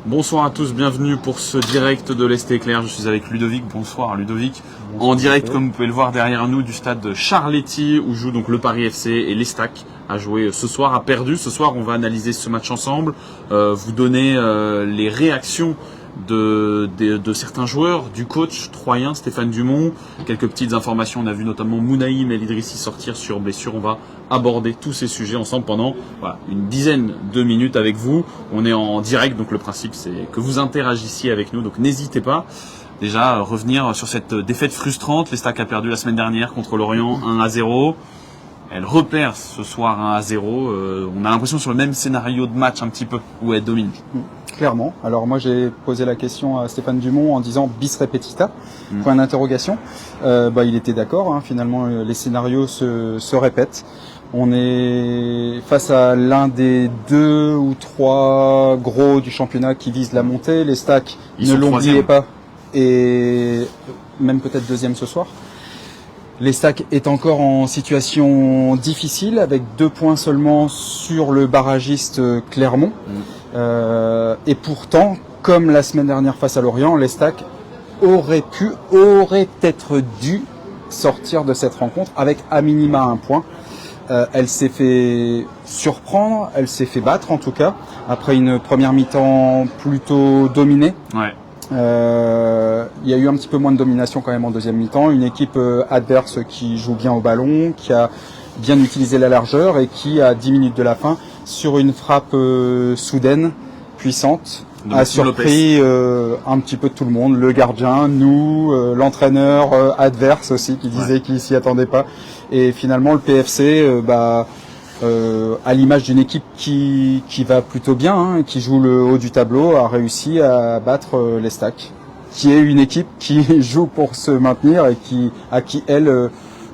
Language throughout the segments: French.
Bonsoir à tous, bienvenue pour ce direct de l'Est Éclair. Je suis avec Ludovic. Bonsoir Ludovic. En direct, comme vous pouvez le voir derrière nous, du stade de Charletti où joue donc le Paris FC et l'Estac a joué ce soir, a perdu. Ce soir, on va analyser ce match ensemble, vous donner les réactions de certains joueurs, du coach troyen Stéphane Dumont, quelques petites informations. On a vu notamment Mounaïm El Idrissi sortir sur blessure. On va aborder tous ces sujets ensemble pendant une dizaine de minutes avec vous. On est en direct, donc le principe c'est que vous interagissiez avec nous, donc n'hésitez pas. Déjà, revenir sur cette défaite frustrante. L'Estac a perdu la semaine dernière contre Lorient 1-0. Elle repère ce soir 1-0. On a l'impression sur le même scénario de match un petit peu, où elle domine. Clairement. Alors moi j'ai posé la question à Stéphane Dumont en disant bis repetita, point d'interrogation. Il était d'accord, finalement les scénarios se répètent. On est face à l'un des 2 ou 3 gros du championnat qui visent la montée. L'Estac, ne l'oubliez pas, et même peut-être deuxième ce soir. L'Estac est encore en situation difficile avec 2 points seulement sur le barragiste Clermont. Et pourtant, comme la semaine dernière face à Lorient, l'Estac aurait peut-être dû sortir de cette rencontre avec à minima 1 point. Elle s'est fait surprendre, elle s'est fait battre en tout cas, après une première mi-temps plutôt dominée. Ouais. Il y a eu un petit peu moins de domination quand même en deuxième mi-temps. Une équipe adverse qui joue bien au ballon, qui a bien utilisé la largeur et qui, à 10 minutes de la fin, sur une frappe soudaine, puissante, a surpris un petit peu tout le monde. Le gardien, nous, l'entraîneur adverse aussi qui disait qu'il s'y attendait pas. Et finalement, le PFC, à l'image d'une équipe qui va plutôt bien, qui joue le haut du tableau, a réussi à battre l'Estac, qui est une équipe qui joue pour se maintenir et à qui elle,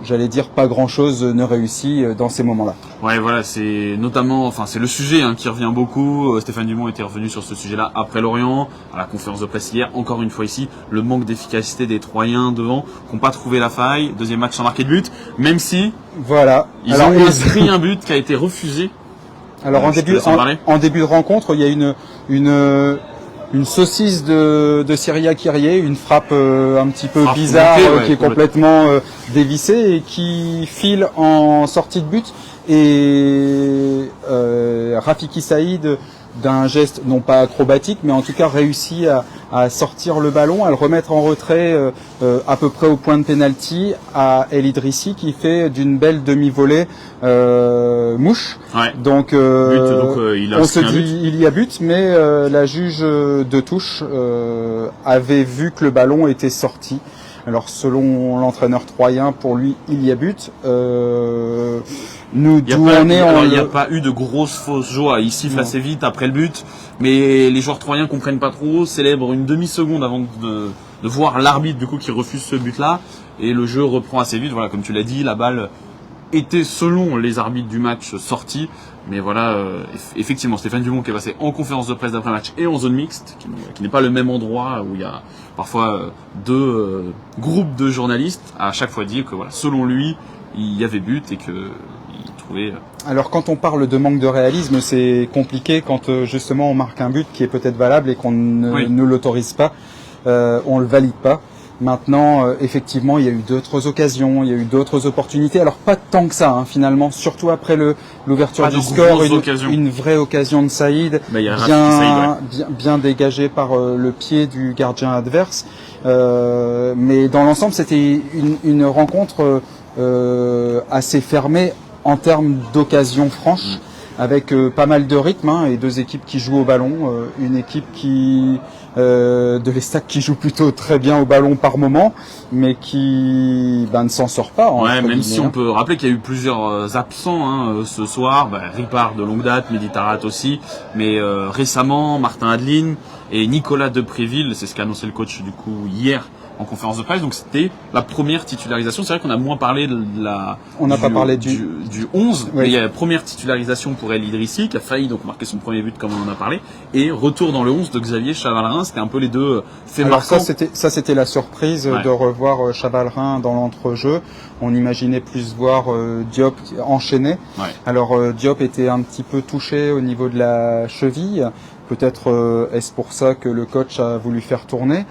j'allais dire, pas grand-chose ne réussit dans ces moments-là. Ouais, voilà, c'est notamment, c'est le sujet qui revient beaucoup. Stéphane Dumont était revenu sur ce sujet-là après Lorient, à la conférence de presse hier. Encore une fois ici, le manque d'efficacité des Troyens devant, qui n'ont pas trouvé la faille. Deuxième match sans marquer de but, même si ils ont inscrit un but qui a été refusé. Alors en début de rencontre, il y a une saucisse de Syria Kyrie, une frappe un petit peu bizarre qui est complètement dévissée et qui file en sortie de but. Et Rafiki Saïd, d'un geste non pas acrobatique, mais en tout cas réussit à sortir le ballon, à le remettre en retrait à peu près au point de pénalty à El Idrissi qui fait d'une belle demi-volée mouche. Ouais. Donc, on se dit il y a but, mais la juge de touche avait vu que le ballon était sorti. Alors selon l'entraîneur troyen, pour lui il y a but. Il n'y a pas eu de grosse fausse joie. Il siffle assez vite après le but, mais les joueurs troyens comprennent pas trop, célèbrent une demi-seconde avant de voir l'arbitre du coup qui refuse ce but-là, et le jeu reprend assez vite. Voilà, comme tu l'as dit, la balle était selon les arbitres du match sortie, mais effectivement Stéphane Dumont qui est passé en conférence de presse d'après-match et en zone mixte, qui n'est pas le même endroit où il y a parfois 2 groupes de journalistes, a à chaque fois dit que selon lui il y avait but et que Alors quand on parle de manque de réalisme, c'est compliqué quand justement on marque un but qui est peut-être valable et qu'on ne l'autorise pas, on le valide pas. Maintenant, effectivement, il y a eu d'autres occasions, il y a eu d'autres opportunités. Alors pas tant que ça, finalement, surtout après l'ouverture du score, une vraie occasion de Saïd, bien dégagée par le pied du gardien adverse. Mais dans l'ensemble, c'était une rencontre assez fermée en termes d'occasions franches, avec pas mal de rythme et 2 équipes qui jouent au ballon, une équipe de l'Estac qui joue plutôt très bien au ballon par moment, mais qui ne s'en sort pas. Même si on peut rappeler qu'il y a eu plusieurs absents ce soir, Ripard de longue date, Mehdi Tarat aussi, mais récemment Martin Adeline et Nicolas Depréville, c'est ce qu'a annoncé le coach du coup hier en conférence de presse, donc c'était la première titularisation. C'est vrai qu'on a moins parlé du 11, mais il y a la première titularisation pour El Idrissi qui a failli donc marquer son premier but comme on en a parlé, et retour dans le 11 de Xavier Chavalrin. C'était un peu les 2 faits marquants. Ça c'était la surprise de revoir Chavalrin dans l'entrejeu. On imaginait plus voir Diop enchaîner. Alors Diop était un petit peu touché au niveau de la cheville, peut-être est-ce pour ça que le coach a voulu faire tourner.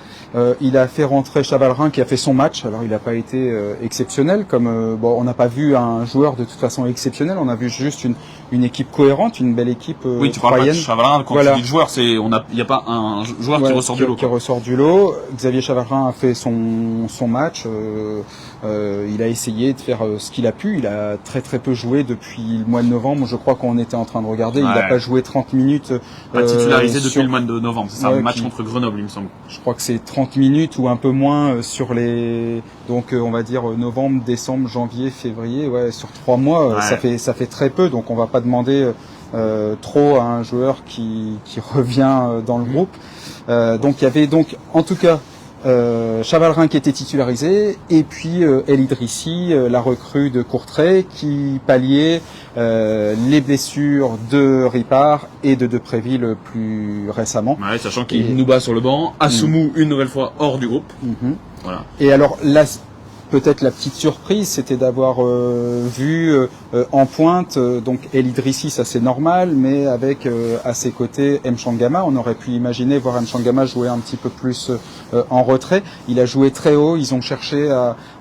Il a fait rentrer Chavalrin qui a fait son match. Alors il n'a pas été exceptionnel, comme bon, on n'a pas vu un joueur de toute façon exceptionnel. On a vu juste une équipe cohérente, une belle équipe. Oui, tu parles pas de Chavalrin quand tu dis joueur, il n'y a pas un joueur qui ressort du lot. Qui ressort du lot. Xavier Chavalrin a fait son match. Il a essayé de faire ce qu'il a pu. Il a très très peu joué depuis le mois de novembre. Je crois qu'on était en train de regarder. Il n'a pas joué 30 minutes. Pas titularisé depuis le mois de novembre. C'est ça, un match contre Grenoble, il me semble. Je crois que c'est 30 minutes ou un peu moins sur les. Donc on va dire novembre, décembre, janvier, février. Ouais, sur 3 mois, ça fait très peu. Donc on va pas demander trop à un joueur qui revient dans le groupe. Donc il y avait donc en tout cas Chavalrin qui était titularisé et puis El Idrissi, la recrue de Courtrai qui palliait les blessures de Ripard et de Depréville plus récemment. Ouais, sachant qu'il nous bat sur le banc, Assoumou une nouvelle fois hors du groupe. Voilà. Et alors là, peut-être la petite surprise, c'était d'avoir vu en pointe donc El Idrissi, ça c'est normal, mais avec à ses côtés Mchangama. On aurait pu imaginer voir Mchangama jouer un petit peu plus en retrait. Il a joué très haut. Ils ont cherché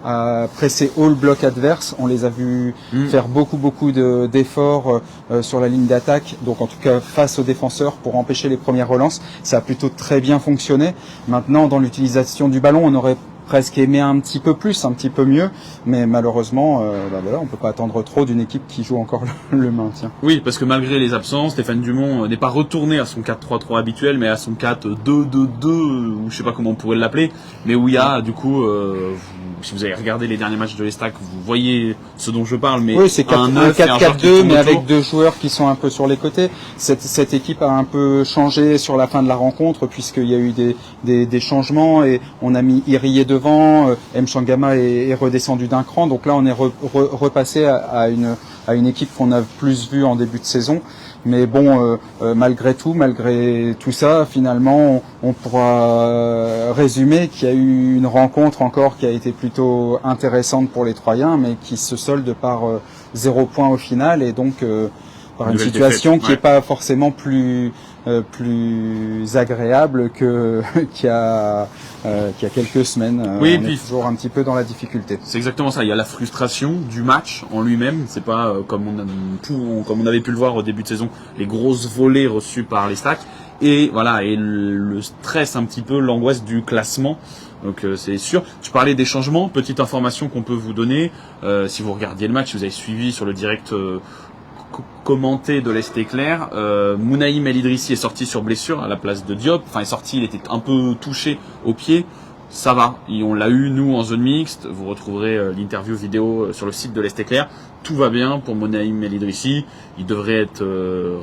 à presser haut le bloc adverse. On les a vus faire beaucoup d'efforts sur la ligne d'attaque. Donc en tout cas face aux défenseurs pour empêcher les premières relances. Ça a plutôt très bien fonctionné. Maintenant dans l'utilisation du ballon, on aurait presque aimé un petit peu plus, un petit peu mieux, mais malheureusement, on peut pas attendre trop d'une équipe qui joue encore le maintien. Oui, parce que malgré les absences, Stéphane Dumont n'est pas retourné à son 4-3-3 habituel, mais à son 4-2-2-2, ou je sais pas comment on pourrait l'appeler, mais où il y a du coup, si vous avez regardé les derniers matchs de l'Estac, vous voyez ce dont je parle, mais oui, c'est 4-4-2, mais avec deux joueurs qui sont un peu sur les côtés. Cette équipe a un peu changé sur la fin de la rencontre, puisqu'il y a eu des changements, et on a mis Irié devant, Mchangama est redescendu d'un cran, donc là on est repassé à une équipe qu'on a plus vue en début de saison. Mais bon, malgré tout ça, finalement, on pourra résumer qu'il y a eu une rencontre encore qui a été plutôt intéressante pour les Troyens, mais qui se solde par 0 point au final, et donc par une situation qui n'est pas forcément plus agréable qu'il y a quelques semaines. Oui, on est toujours un petit peu dans la difficulté. C'est exactement ça. Il y a la frustration du match en lui-même. C'est pas comme on avait pu le voir au début de saison, les grosses volées reçues par les Stacks. Et voilà, et le stress un petit peu, l'angoisse du classement. Donc c'est sûr. Tu parlais des changements. Petite information qu'on peut vous donner. Si vous regardiez le match, si vous avez suivi sur le direct commenté de l'Est Éclair, Mounaïm El Idrissi est sorti sur blessure à la place de Diop. Enfin, est sorti, il était un peu touché au pied. Ça va. Et on l'a eu, nous, en zone mixte. Vous retrouverez l'interview vidéo sur le site de l'Est Éclair. Tout va bien pour Mounaïm El Idrissi. Il devrait être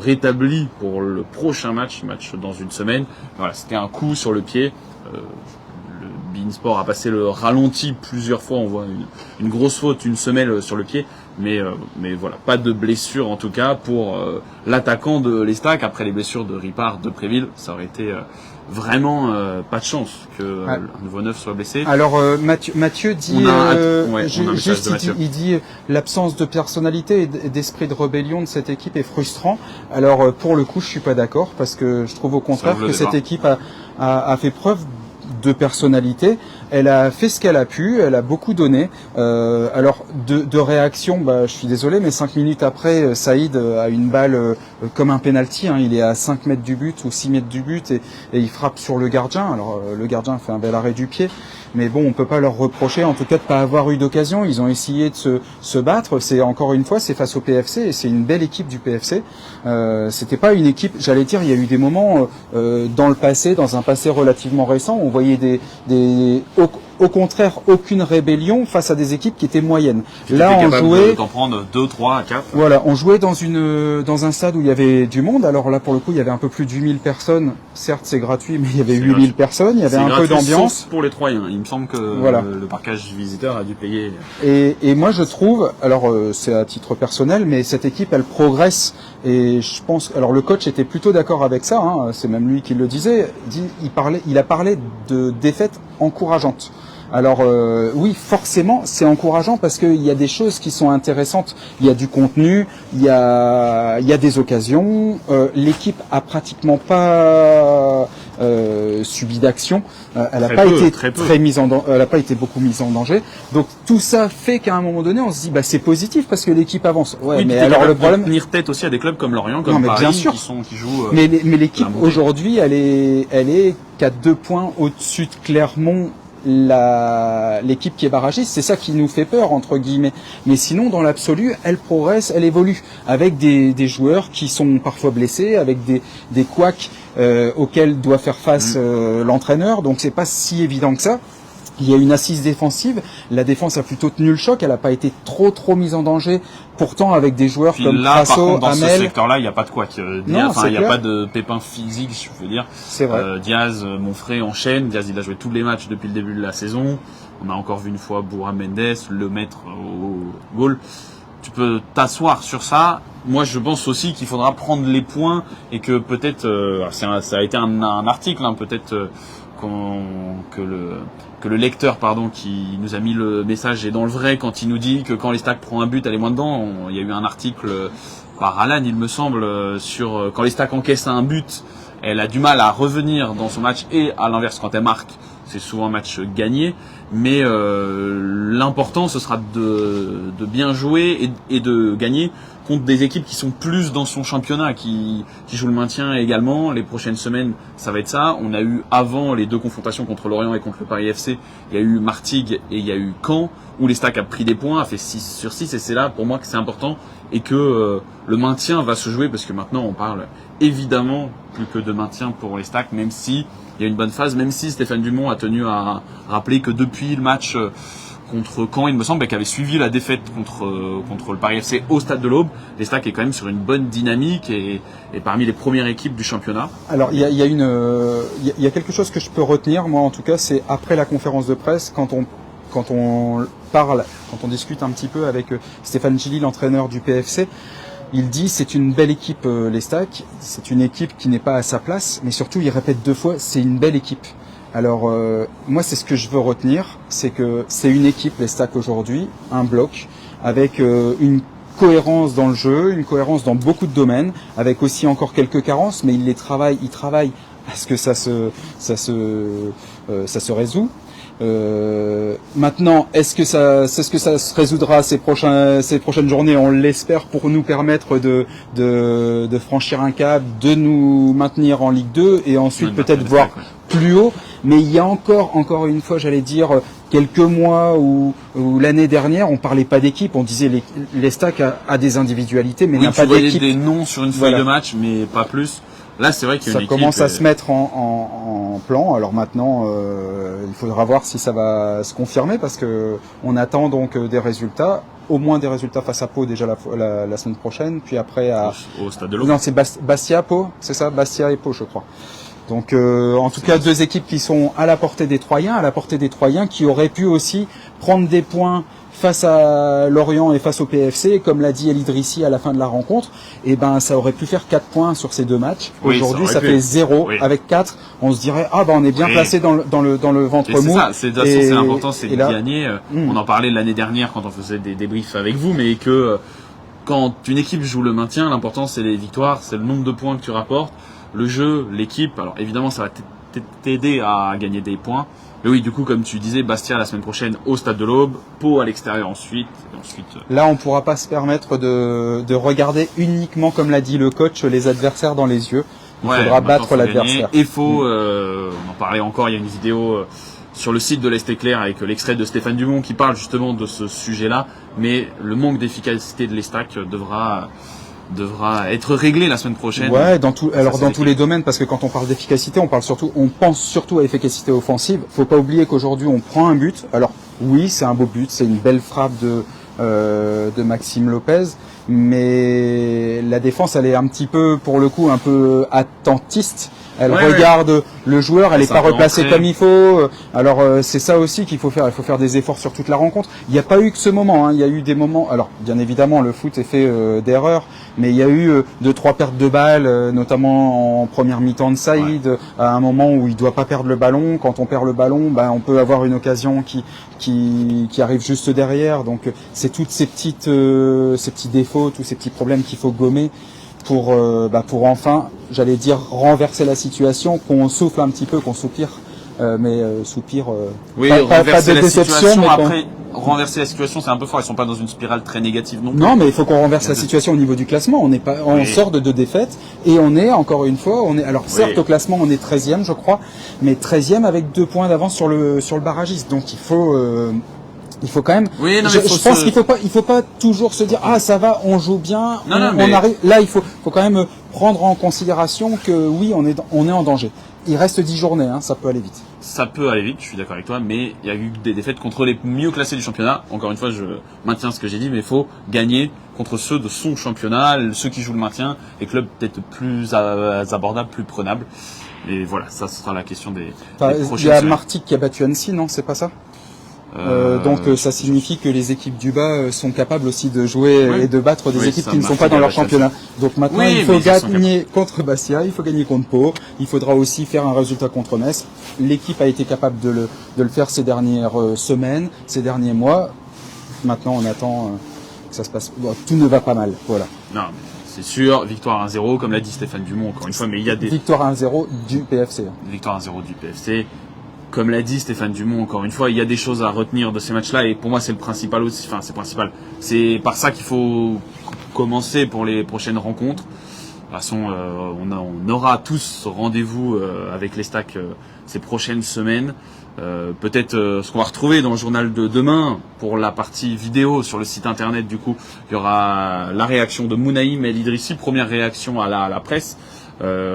rétabli pour le prochain match dans une semaine. Voilà, c'était un coup sur le pied. Le beIN Sport a passé le ralenti plusieurs fois. On voit une grosse faute, une semelle sur le pied. Mais voilà, pas de blessure en tout cas pour l'attaquant de l'Estac. Après les blessures de Ripard, de Préville, ça aurait été vraiment pas de chance que un nouveau neuf soit blessé. Alors Mathieu dit, il dit l'absence de personnalité et d'esprit de rébellion de cette équipe est frustrant. Alors pour le coup, je suis pas d'accord, parce que je trouve au contraire que cette équipe a fait preuve de personnalité. Elle a fait ce qu'elle a pu, elle a beaucoup donné. Alors de réaction, je suis désolé, mais 5 minutes après, Saïd a une balle comme un penalty. Il est à 5 mètres du but ou 6 mètres du but et il frappe sur le gardien. Alors le gardien fait un bel arrêt du pied. Mais bon, on peut pas leur reprocher, en tout cas, de pas avoir eu d'occasion. Ils ont essayé de se battre. C'est encore une fois, c'est face au PFC et c'est une belle équipe du PFC. C'était pas une équipe. J'allais dire, il y a eu des moments dans le passé, dans un passé relativement récent, on voyait au contraire aucune rébellion face à des équipes qui étaient moyennes. Là, on jouait d'en prendre 2, 3, 4. Voilà, on jouait dans un stade où il y avait du monde. Alors là, pour le coup, il y avait un peu plus de 8000 personnes. Certes, c'est gratuit, mais il y avait 8000 personnes. Il y avait un peu d'ambiance. Pour les Troyens, il me semble que le parquage visiteur a dû payer. Et moi, je trouve, alors c'est à titre personnel, mais cette équipe, elle progresse. Et je pense, alors le coach était plutôt d'accord avec ça. C'est même lui qui le disait. Il a parlé de défaites encourageantes. Alors oui, forcément, c'est encourageant parce qu'il y a des choses qui sont intéressantes. Il y a du contenu, il y a des occasions. L'équipe a pratiquement pas subi d'action. Elle n'a pas été elle a pas été beaucoup mise en danger. Donc tout ça fait qu'à un moment donné, on se dit c'est positif parce que l'équipe avance. Ouais, oui, mais alors le problème, tenir tête aussi à des clubs comme Lorient, comme Paris, bien sûr. qui jouent. Mais l'équipe aujourd'hui, elle est qu'à 2 points au-dessus de Clermont. L'équipe qui est barragiste, c'est ça qui nous fait peur entre guillemets. Mais sinon, dans l'absolu, elle progresse, elle évolue avec des joueurs qui sont parfois blessés, avec des couacs auxquels doit faire face l'entraîneur. Donc c'est pas si évident que ça. Il y a une assise défensive. La défense a plutôt tenu le choc. Elle n'a pas été trop mise en danger. Pourtant, avec des joueurs comme Crasso, dans Hamel. ce secteur-là, il n'y a pas de couac. Il n'y a pas de pépin physique, si je veux dire. C'est vrai. Diaz, Monfray enchaîne. Diaz, il a joué tous les matchs depuis le début de la saison. On a encore vu une fois Bourra Mendes le mettre au goal. Tu peux t'asseoir sur ça. Moi, je pense aussi qu'il faudra prendre les points et que peut-être, ça a été un article, peut-être que le lecteur qui nous a mis le message est dans le vrai quand il nous dit que quand l'Estac prend un but, elle est moins dedans. Il y a eu un article par Alan, il me semble, sur quand l'Estac encaisse un but, elle a du mal à revenir dans son match, et à l'inverse, quand elle marque, c'est souvent un match gagné. Mais l'important, ce sera de bien jouer et de gagner contre des équipes qui sont plus dans son championnat, qui jouent le maintien également. Les prochaines semaines, ça va être ça. On a eu, avant les 2 confrontations contre Lorient et contre le Paris FC, il y a eu Martigues et il y a eu Caen, où l'Estac a pris des points, a fait 6/6, et c'est là pour moi que c'est important, et que le maintien va se jouer, parce que maintenant on parle évidemment plus que de maintien pour l'Estac, même si il y a une bonne phase, même si Stéphane Dumont a tenu à rappeler que depuis le match contre Caen, il me semble, qui avait suivi la défaite contre le Paris FC au Stade de l'Aube, l'Estac est quand même sur une bonne dynamique et parmi les premières équipes du championnat. Alors il y a quelque chose que je peux retenir, moi en tout cas, c'est après la conférence de presse, quand on discute un petit peu avec Stéphane Gilly, l'entraîneur du PFC. Il dit c'est une belle équipe l'Estac, c'est une équipe qui n'est pas à sa place, mais surtout il répète 2 fois, c'est une belle équipe. Alors moi c'est ce que je veux retenir, c'est que c'est une équipe l'Estac aujourd'hui, un bloc, avec une cohérence dans le jeu, une cohérence dans beaucoup de domaines, avec aussi encore quelques carences, mais il travaille à ce que ça se résout. Maintenant, est-ce que ça se résoudra ces prochaines journées? On l'espère, pour nous permettre de franchir un cap, de nous maintenir en Ligue 2 et ensuite peut-être voir plus haut. Mais il y a encore une fois, j'allais dire, quelques mois ou l'année dernière, on parlait pas d'équipe, on disait l'Estac a des individualité, mais n'a pas d'équipe. Des noms sur une feuille de match, mais pas plus. Là, c'est vrai qu'il y a une équipe. Ça commence à se mettre en plan. Alors maintenant, il faudra voir si ça va se confirmer, parce que on attend donc des résultats, au moins des résultats face à Pau déjà la semaine prochaine, puis après au Stade de l'Aube. Non, c'est Bastia, Pau, c'est ça, Bastia et Pau, je crois. Donc en tout cas, 2 équipes qui sont à la portée des Troyens, qui auraient pu aussi prendre des points face à Lorient et face au PFC, comme l'a dit El Idrissi à la fin de la rencontre. Et ça aurait pu faire 4 points sur ces 2 matchs. Oui, aujourd'hui, ça fait 0. Oui. Avec 4, on se dirait on est bien placé dans le ventre mou. C'est ça, c'est important, c'est de gagner. On en parlait l'année dernière quand on faisait des débriefs avec vous, mais que quand une équipe joue le maintien, l'important c'est les victoires, c'est le nombre de points que tu rapportes, le jeu, l'équipe. Alors évidemment, ça va t'aider à gagner des points. Mais oui, du coup, comme tu disais, Bastia la semaine prochaine au Stade de l'Aube, Pau à l'extérieur ensuite. Là, on ne pourra pas se permettre de regarder uniquement, comme l'a dit le coach, les adversaires dans les yeux. Il faudra battre l'adversaire. Et on en parlait encore, il y a une vidéo sur le site de l'Est Éclair avec l'extrait de Stéphane Dumont qui parle justement de ce sujet-là. Mais le manque d'efficacité de l'Estac devra être réglé la semaine prochaine. Ouais, dans tous les domaines, parce que quand on parle d'efficacité, on pense surtout à l'efficacité offensive. Faut pas oublier qu'aujourd'hui on prend un but. Alors oui, c'est un beau but, c'est une belle frappe de Maxime Lopez. Mais la défense, elle est un petit peu, pour le coup, un peu attentiste. Elle regarde le joueur, elle n'est pas replacée comme il faut. Alors c'est ça aussi qu'il faut faire. Il faut faire des efforts sur toute la rencontre. Il n'y a pas eu que ce moment. Il y a eu des moments. Alors bien évidemment, le foot est fait d'erreurs, mais il y a eu 2-3 pertes de balles, notamment en première mi-temps de Saïd, à un moment où il doit pas perdre le ballon. Quand on perd le ballon, on peut avoir une occasion qui arrive juste derrière. Donc c'est toutes ces petits défauts, tous ces petits problèmes qu'il faut gommer pour enfin, j'allais dire, renverser la situation, qu'on souffle un petit peu, qu'on soupire, soupir. Oui, pas renverser de la déception, situation. mais Après, renverser la situation, c'est un peu fort. Ils sont pas dans une spirale très négative non plus. Non, mais il faut qu'on renverse la situation au niveau du classement. On sort de 2 défaites et on est, encore une fois, alors certes au classement on est 13e je crois, mais 13e avec 2 points d'avance sur le barragiste. Donc il faut quand même. Oui, non, je pense qu'il faut pas toujours se dire ça va, on joue bien, on arrive. Là, il faut quand même prendre en considération que oui, on est en danger. Il reste 10 journées, ça peut aller vite. Ça peut aller vite, je suis d'accord avec toi, mais il y a eu des défaites contre les mieux classés du championnat. Encore une fois, je maintiens ce que j'ai dit, mais il faut gagner contre ceux de son championnat, ceux qui jouent le maintien, les clubs peut-être plus abordables, plus prenables. Et voilà, ça sera la question des prochaines Il y a semaines. Martigues qui a battu Annecy, non, c'est pas ça? Donc ça signifie que les équipes du bas sont capables aussi de jouer et de battre des équipes qui ne sont pas dans leur championnat. Donc maintenant il faut gagner contre Bastia, il faut gagner contre Pau, il faudra aussi faire un résultat contre Metz. L'équipe a été capable de le faire ces dernières semaines, ces derniers mois. Maintenant on attend que ça se passe. Bon, tout ne va pas mal, voilà. Non, c'est sûr, victoire 1-0, comme l'a dit Stéphane Dumont encore une fois, mais il y a des victoire 1-0 du PFC. Victoire 1-0 du PFC. Comme l'a dit Stéphane Dumont, encore une fois, il y a des choses à retenir de ces matchs-là et pour moi c'est le principal aussi. Enfin, c'est principal. C'est par ça qu'il faut commencer pour les prochaines rencontres. De toute façon, on aura tous rendez-vous avec les stacks ces prochaines semaines. Peut-être ce qu'on va retrouver dans le journal de demain pour la partie vidéo sur le site internet. Du coup, il y aura la réaction de Mounaïm El Idrissi, première réaction à la presse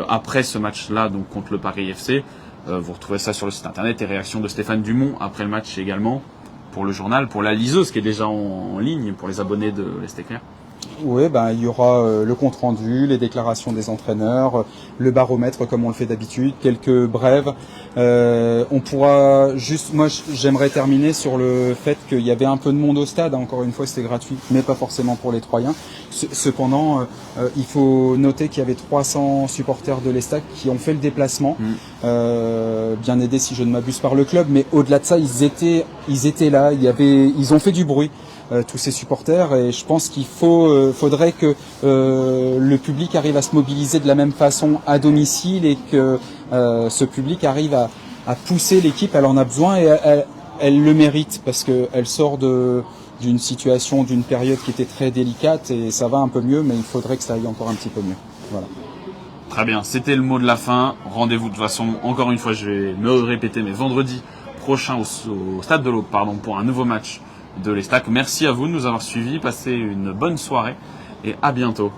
après ce match-là, donc contre le Paris FC. Vous retrouvez ça sur le site internet et réaction de Stéphane Dumont après le match également pour le journal, pour la liseuse qui est déjà en ligne pour les abonnés de l'Est Éclair. Oui, il y aura le compte rendu, les déclarations des entraîneurs, le baromètre comme on le fait d'habitude, quelques brèves. On pourra juste, moi j'aimerais terminer sur le fait qu'il y avait un peu de monde au stade. Encore une fois, c'était gratuit, mais pas forcément pour les Troyens. Cependant, il faut noter qu'il y avait 300 supporters de l'Estac qui ont fait le déplacement, bien aidés si je ne m'abuse par le club. Mais au-delà de ça, ils étaient là. Ils ont fait du bruit. Tous ces supporters, et je pense qu'il faudrait que le public arrive à se mobiliser de la même façon à domicile et que ce public arrive à pousser l'équipe. Elle en a besoin et elle le mérite parce qu'elle sort d'une situation, d'une période qui était très délicate et ça va un peu mieux, mais il faudrait que ça aille encore un petit peu mieux. Voilà. Très bien, c'était le mot de la fin. Rendez-vous de toute façon, encore une fois, je vais me répéter, mais vendredi prochain au Stade de l'Aube, pour un nouveau match de l'Estac. Merci à vous de nous avoir suivis, passez une bonne soirée et à bientôt.